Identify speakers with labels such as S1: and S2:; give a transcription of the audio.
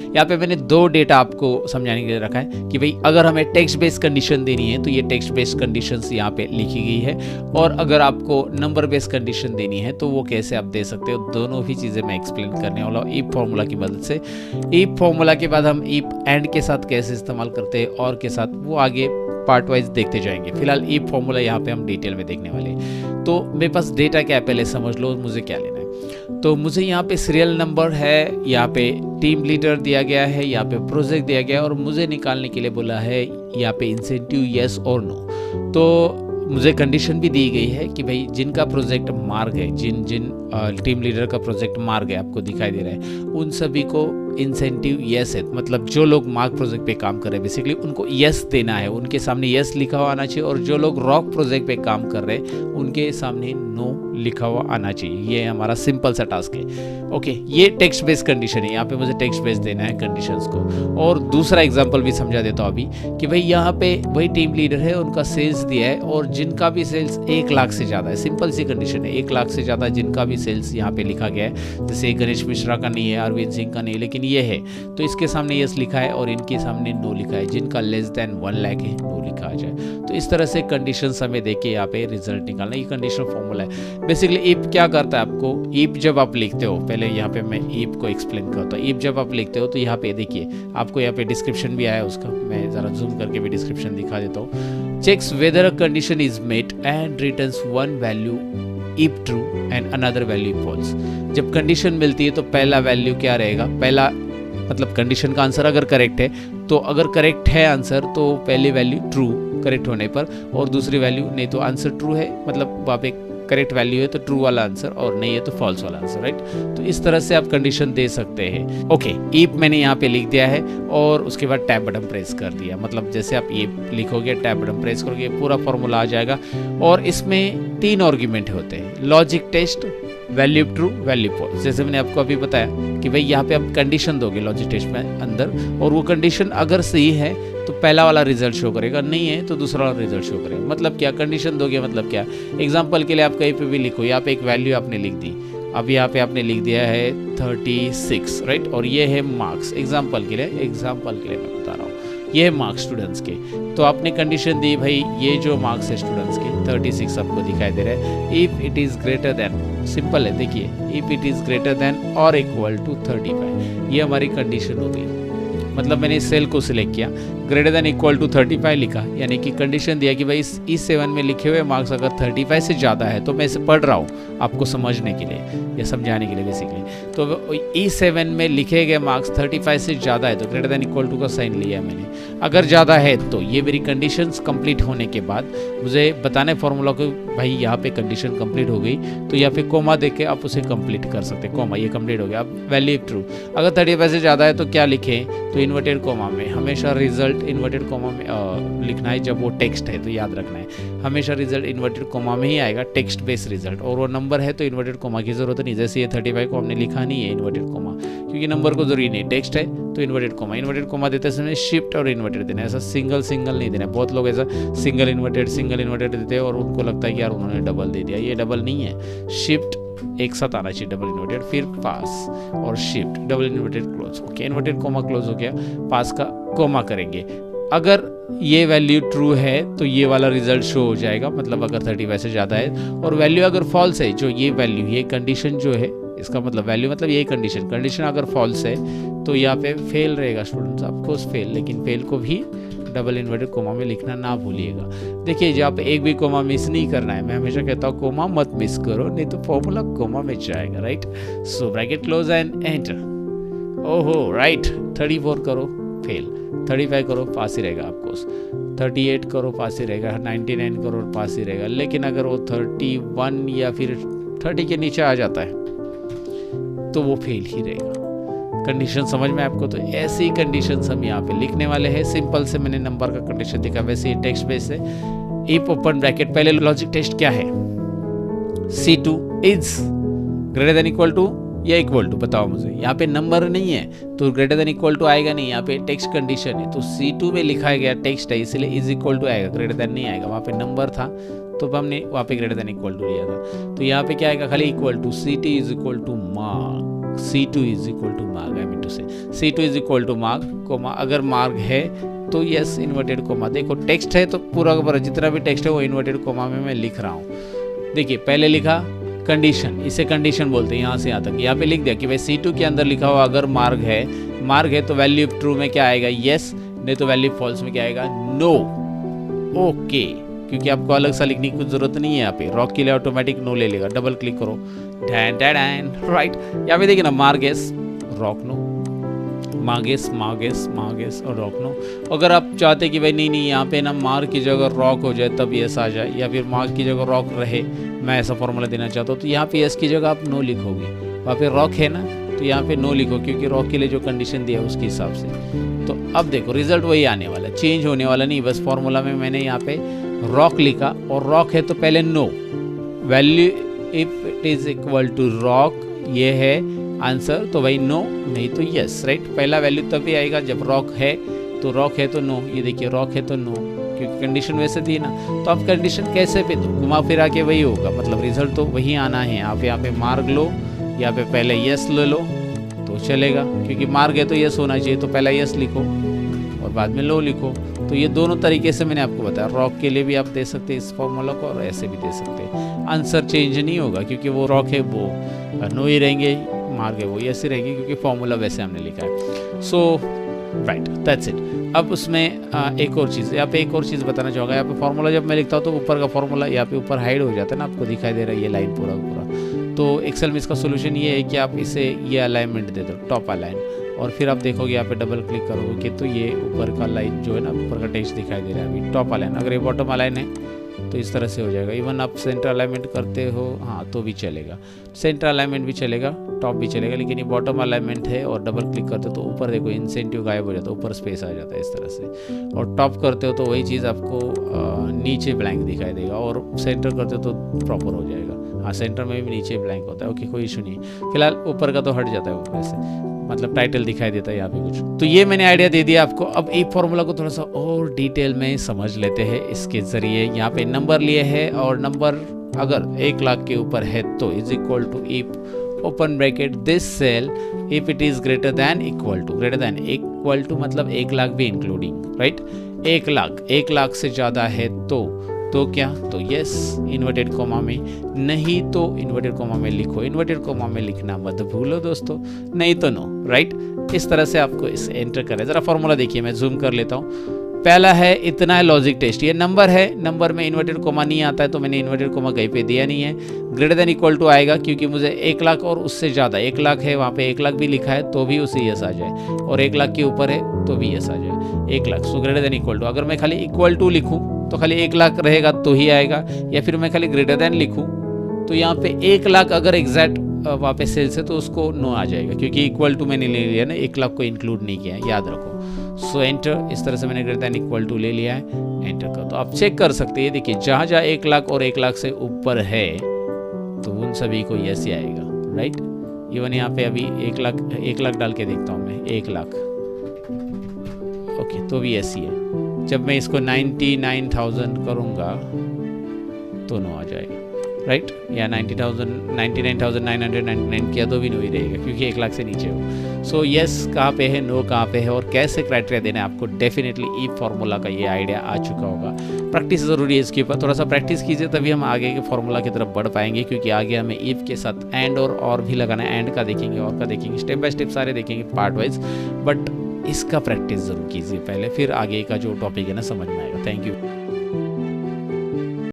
S1: यहाँ पे मैंने दो डेटा आपको समझाने के लिए रखा है कि भाई अगर हमें टेक्स्ट बेस्ड कंडीशन देनी है तो ये टेक्स्ट बेस्ड कंडीशंस यहाँ पे लिखी गई है, और अगर आपको नंबर बेस्ड कंडीशन देनी है तो वो कैसे आप दे सकते हो, दोनों ही चीज़ें मैं एक्सप्लेन करने वाला हूँ इफ फॉर्मूला की मदद से। इफ फॉर्मूला के बाद हम इफ एंड के साथ कैसे इस्तेमाल करते हैं और के साथ, वो आगे पार्ट वाइज देखते जाएंगे। फिलहाल इफ फॉर्मूला यहाँ पे हम डिटेल में देखने वाले हैं। तो मेरे पास डेटा क्या है पहले समझ लो मुझे क्या लेना है। तो मुझे यहाँ पे सीरियल नंबर है, यहाँ पे टीम लीडर दिया गया है, यहाँ पे प्रोजेक्ट दिया गया है, और मुझे निकालने के लिए बोला है यहाँ पे इंसेंटिव येस और नो। तो मुझे कंडीशन भी दी गई है कि भाई जिनका प्रोजेक्ट मार गए, जिन टीम लीडर का प्रोजेक्ट मार गए आपको दिखाई दे रहा है, उन सभी को इंसेंटिव येस है। मतलब जो लोग मार्क प्रोजेक्ट पे काम कर रहे हैं बेसिकली उनको येस देना है, उनके सामने येस लिखा हुआ आना चाहिए, और जो लोग रॉक प्रोजेक्ट पे काम कर रहे हैं उनके सामने नो लिखा हुआ आना चाहिए। ये हमारा सिंपल सा टास्क है। ओके, ये टेक्स्ट बेस्ड कंडीशन है, यहाँ पे मुझे टेक्स्ट बेस्ड देना है कंडीशंस को। और दूसरा एग्जांपल भी समझा देता हूँ अभी कि भाई यहाँ पे वही टीम लीडर है, उनका सेल्स दिया है, और जिनका भी सेल्स 1 लाख से ज़्यादा है, सिंपल सी कंडीशन है, 1 लाख से ज़्यादा जिनका भी सेल्स यहाँ पे लिखा गया है, जैसे गणेश मिश्रा का नहीं है, अरविंद सिंह का नहीं है, लेकिन ये है, तो इसके सामने यस लिखा है और इनके सामने नो लिखा है। जिनका लेस देन 1 लाख है नो लिखा आ जाए। तो इस तरह से कंडीशंस हमें देके यहाँ पे रिजल्ट निकालना, ये कंडीशनल फॉर्मूला है। बेसिकली इफ क्या करता है आपको, इफ जब आप लिखते हो, पहले यहाँ पे मैं इफ को एक्सप्लेन करता हूँ। इफ जब आप लिखते हो तो यहाँ पे देखिए आपको यहाँ पे डिस्क्रिप्शन भी आया है उसका, मैं ज़रा जूम करके भी डिस्क्रिप्शन दिखा देता हूँ। Checks whether a condition is met and returns one value if true and another value if false. जब कंडीशन मिलती है तो पहला वैल्यू क्या रहेगा, पहला मतलब कंडीशन का आंसर अगर करेक्ट है तो अगर करेक्ट है आंसर तो पहली वैल्यू ट्रू करेक्ट होने पर, और दूसरी वैल्यू नहीं तो आंसर ट्रू है मतलब वहाँ पे करेक्ट वैल्यू है तो ट्रू वाला आंसर, और नहीं है तो फॉल्स वाला आंसर, राइट। तो इस तरह से आप कंडीशन दे सकते हैं। ओके, इफ मैंने यहाँ पे लिख दिया है और उसके बाद टैब बटन प्रेस कर दिया, मतलब जैसे आप ये लिखोगे टैब बटन प्रेस करोगे पूरा फॉर्मूला आ जाएगा। और इसमें 3 आर्गुमेंट होते हैं, logic test, value true, value false. जैसे मैंने आपको अभी बताया कि भाई यहाँ पे आप कंडीशन दोगे लॉजिक टेस्ट में अंदर, और वो कंडीशन अगर सही है तो पहला वाला रिजल्ट शो करेगा, नहीं है तो दूसरा वाला रिजल्ट शो करेगा। मतलब क्या, कंडीशन दोगे मतलब क्या, एग्जांपल के लिए आप कहीं पे भी लिखो, यहाँ पे एक वैल्यू आपने लिख दी, अब यहाँ पे आपने लिख दिया है 36, राइट, और ये है मार्क्स। एग्जाम्पल के लिए मैं बता रहा हूँ, ये है मार्क्स स्टूडेंट्स के। तो आपने कंडीशन दी भाई ये जो मार्क्स है स्टूडेंट्स के 36 आपको दिखाई दे रहा है, if it is greater then, simple है देखिए, if it is greater then और इक्वल टू 35, ये हमारी कंडीशन हो गई। मतलब मैंने इस सेल को सिलेक्ट किया, ग्रेटर देन इक्वल टू 35 लिखा, यानी कि कंडीशन दिया कि भाई इस E7 में लिखे हुए मार्क्स अगर 35 से ज़्यादा है, तो मैं इसे पढ़ रहा हूँ आपको समझने के लिए या समझाने के लिए बेसिकली। तो E7 में लिखे गए मार्क्स 35 से ज़्यादा है तो ग्रेटर देन इक्वल टू का साइन लिया मैंने। अगर ज़्यादा है तो ये मेरी कंडीशंस कंप्लीट होने के बाद मुझे बताने फॉर्मूला को भाई यहाँ पे कंडीशन कंप्लीट हो गई, तो यहाँ पे कोमा देके आप उसे कंप्लीट कर सकते हैं। कोमा ये कंप्लीट हो गया, अब वैल्यू ट्रू। अगर 35 से ज़्यादा है तो क्या लिखें, तो इन्वर्टेड कोमा में हमेशा रिजल्ट इन्वर्टेड कोमा में लिखना है। जब वो टेक्स्ट है तो याद रखना है हमेशा रिजल्ट इन्वर्टेड कोमा में ही आएगा, टेक्स्ट बेस्ड रिजल्ट। और वो नंबर है तो इन्वर्टेड कोमा की जरूरत नहीं, जैसे ये 35 को हमने लिखा नहीं है इन्वर्टेड कोमा, क्योंकि नंबर को जरूरी नहीं, टेक्स्ट है तो इन्वर्टेड कोमा देते समय शिफ्ट और इन्वर्टेड देना है, ऐसा सिंगल नहीं देना है। बहुत लोग ऐसा सिंगल इन्वर्टेड देते हैं और उनको लगता है कि यार उन्होंने डबल दे दिया, ये डबल नहीं है, शिफ्ट एक साथ आना चाहिए, डबल इन्वर्टेड फिर पास और shift, double inverted close. Okay, inverted coma close हो गया, पास का कोमा करेंगे। अगर ये वैल्यू ट्रू है तो ये वाला रिजल्ट शो हो जाएगा, मतलब अगर 35 से ज़्यादा है। और वैल्यू अगर फॉल्स है, जो ये वैल्यू ये कंडीशन जो है, इसका मतलब वैल्यू मतलब यही कंडीशन अगर फॉल्स है तो यहाँ पे फेल रहेगा स्टूडेंट्स, आपको फेल। लेकिन फेल को भी डबल इन्वर्टेड कोमा में लिखना ना भूलिएगा। देखिए जहाँ पे एक भी कोमा मिस नहीं करना है, मैं हमेशा कहता हूँ कोमा मत मिस करो, नहीं तो फॉर्मूला कोमा में जाएगा, right. So bracket close and enter. ओहो राइट, 34 करो फेल, 35 करो पास ही रहेगा आपको, 38 करो पास ही रहेगा, 99 करो पास ही रहेगा। लेकिन अगर वो 31 या फिर 30 के नीचे आ जाता है तो वो फेल ही रहेगा। कंडीशन समझ में आपको? तो ऐसी कंडीशंस हम यहाँ पे लिखने वाले हैं। सिंपल से मैंने नंबर का कंडीशन दिखा, वैसे ही टेक्स्ट बेस है। इफ ओपन ब्रैकेट, पहले लॉजिक टेस्ट क्या है, C2 is greater than equal to या इक्वल टू, बताओ मुझे। यहाँ पे नंबर नहीं है तो ग्रेटर देन इक्वल टू आएगा नहीं, यहाँ पे टेक्स्ट कंडीशन है तो C2 में लिखा गया टेक्स्ट है इसलिए इज इक्वल टू आएगा, ग्रेटर देन नहीं आएगा। वहाँ पे नंबर था तो हमने वहाँ पे ग्रेटर देन इक्वल टू लिया था, तो यहाँ पे क्या आएगा, खाली equal to, CT is equal to marks. C2 is equal to mark, I mean to say C2 is equal to mark comma, अगर मार्ग है तो यस इन्वर्टेड कोमा। देखो टेक्स्ट है तो पूरा का पूरा जितना भी टेक्स्ट है वो इन्वर्टेड कोमा में मैं लिख रहा हूँ। देखिए पहले लिखा कंडीशन, इसे कंडीशन बोलते हैं, यहाँ से यहाँ तक, यहाँ पे लिख दिया कि भाई C2 के अंदर लिखा हुआ अगर मार्ग है तो वैल्यू ट्रू में क्या आएगा, यस, नहीं तो वैल्यू फॉल्स में क्या आएगा, नो। ओके, क्योंकि आपको अलग सा लिखने की कुछ जरूरत नहीं है। यहाँ पे रॉक के लिए ऑटोमेटिक नो ले लेगा, डबल क्लिक करो, राइट। यहाँ पे देखिए ना मार्गेस रॉक नो, मार्गेस मार्गेस मार्गेस और रॉक नो। अगर आप चाहते कि भाई नहीं यहाँ पे ना मार्ग की जगह रॉक हो जाए तब यस आ जाए, या फिर मार्ग की जगह रॉक रहे, मैं ऐसा फॉर्मूला देना चाहता हूँ, तो यहाँ पे यस की जगह आप नो लिखोगे। वहाँ पे रॉक है ना तो यहाँ पे नो लिखो, क्योंकि रॉक के लिए जो कंडीशन दिया है उसके हिसाब से। तो अब देखो रिजल्ट वही आने वाला, चेंज होने वाला नहीं। बस फॉर्मूला में मैंने यहाँ पे रॉक लिखा, और रॉक है तो पहले no, value if it is equal to rock, ये है आंसर, तो भाई नो, नहीं तो यस, राइट। पहला वैल्यू तभी आएगा जब रॉक है, तो रॉक है तो नो, ये देखिए रॉक है तो नो, क्योंकि कंडीशन वैसे थी ना। तो आप कंडीशन कैसे पे दो, घुमा फिरा के वही होगा, मतलब रिजल्ट तो वही आना है। आप यहाँ पे मार्ग लो, यहाँ पे पहले यस ले लो तो चलेगा, क्योंकि मार्ग है तो यस होना चाहिए, तो पहला यस लिखो और बाद में लो लिखो। तो ये दोनों तरीके से मैंने आपको बताया। रॉक के लिए भी आप दे सकते हैं इस फॉर्मूला को, और ऐसे भी दे सकते हैं। आंसर चेंज नहीं होगा, क्योंकि वो रॉक है वो नो ही रहेंगे, मार्ग है वो यस ही रहेंगे, क्योंकि फॉर्मूला वैसे हमने लिखा है। सो राइट, दैट्स इट। अब उसमें एक और चीज़, यहाँ पे एक और चीज़ बताना चाहूँगा। यहाँ पे फॉर्मूला जब मैं लिखता हूँ तो ऊपर का फॉर्मूला यहाँ पे ऊपर हाइड हो जाता है ना, आपको दिखाई दे रहा है ये लाइन पूरा पूरा। तो एक्सेल में इसका सोल्यूशन ये है कि आप इसे ये अलाइनमेंट दे दो, टॉप अलाइन, और फिर आप देखोगे यहाँ पे डबल क्लिक करोगे कि तो ये ऊपर का लाइन जो है ना, ऊपर का टेक्स्ट दिखाई दे रहा है अभी टॉप अलाइन। अगर ये बॉटम अलाइन है तो इस तरह से हो जाएगा। इवन आप सेंटर अलाइनमेंट करते हो हाँ तो भी चलेगा, सेंटर अलाइनमेंट भी चलेगा, टॉप भी चलेगा, लेकिन ये बॉटम अलाइनमेंट है और डबल क्लिक करते हो तो ऊपर देखो इंसेंटिव गायब हो जाता है, ऊपर स्पेस आ जाता है इस तरह से। और टॉप करते हो तो वही चीज़ आपको नीचे ब्लैंक दिखाई देगा, और सेंटर करते हो तो प्रॉपर हो जाएगा। हाँ सेंटर में भी नीचे ब्लैंक होता है, ओके कोई इशू नहीं है। फिलहाल ऊपर का तो हट जाता है ऊपर से, मतलब टाइटल दिखाई देता है यहाँ पे कुछ। तो ये मैंने आइडिया दे दिया आपको। अब एक फॉर्मूला को थोड़ा सा और डिटेल में समझ लेते हैं इसके ज़रिए। यहाँ पे नंबर लिए है, और नंबर अगर 1 लाख के ऊपर है तो is equal to if open bracket this cell if it is greater than equal to मतलब 1 लाख भी इंक्लूडिंग, राइट। 1 लाख से ज़्यादा है तो क्या, तो यस इन्वर्टेड कोमा में, नहीं तो इन्वर्टेड कोमा में लिखो। इन्वर्टेड कोमा में लिखना मत भूलो दोस्तों, नहीं तो नो, राइट। इस तरह से आपको इसे एंटर करें। ज़रा फॉर्मूला देखिए, मैं जूम कर लेता हूँ। पहला है इतना है लॉजिक टेस्ट, ये नंबर है, नंबर में इन्वर्टेड कोमा नहीं आता है तो मैंने इन्वर्टेड कोमा कहीं पे दिया नहीं है। ग्रेटर देन इक्वल टू आएगा क्योंकि मुझे 1 लाख और उससे ज़्यादा, 1 लाख है वहाँ पे 1 लाख भी लिखा है तो भी उसे यस आ जाए, और 1 लाख के ऊपर है तो भी यस आ जाए। 1 lakh so greater than equal to. अगर मैं खाली इक्वल टू लिखूँ तो खाली 1 लाख रहेगा तो ही आएगा, या फिर मैं खाली ग्रेटर देन लिखूँ तो यहाँ पे 1 लाख अगर एग्जैक्ट वहाँ पे सेल्स है तो उसको नो आ जाएगा, क्योंकि इक्वल टू मैंने ले लिया ना, 1 लाख को इंक्लूड नहीं किया है, याद रखो। सो एंटर, इस तरह से मैंने ग्रेटर देन इक्वल टू ले लिया है, एंटर कर। तो आप चेक कर सकते हैं, देखिए जहाँ जहाँ 1 लाख और 1 लाख से ऊपर है तो उन सभी को यस ही आएगा, राइट। इवन यहाँ पे अभी 1 लाख डाल के देखता हूँ मैं, 1 लाख ओके तो भी यस ही है। जब मैं इसको 99,000 करूँगा तो नो आ जाएगा, राइट, या 99,999 किया तो भी नो ही रहेगा, क्योंकि 1 लाख से नीचे हो। सो यस कहाँ पे है, नो कहाँ पे है, और कैसे क्राइटेरिया देना है आपको, डेफिनेटली ई फार्मूला का ये आइडिया आ चुका होगा। प्रैक्टिस ज़रूरी है इसके ऊपर, थोड़ा सा प्रैक्टिस कीजिए तभी हम आगे के फार्मूला की तरफ बढ़ पाएंगे, क्योंकि आगे हमें इफ के साथ एंड और भी लगाना है। एंड का देखेंगे, और का देखेंगे, स्टेप बाय स्टेप सारे देखेंगे पार्ट वाइज, बट इसका प्रैक्टिस ज़रूर कीजिए पहले, फिर आगे का जो टॉपिक है ना समझ में आएगा। Thank you.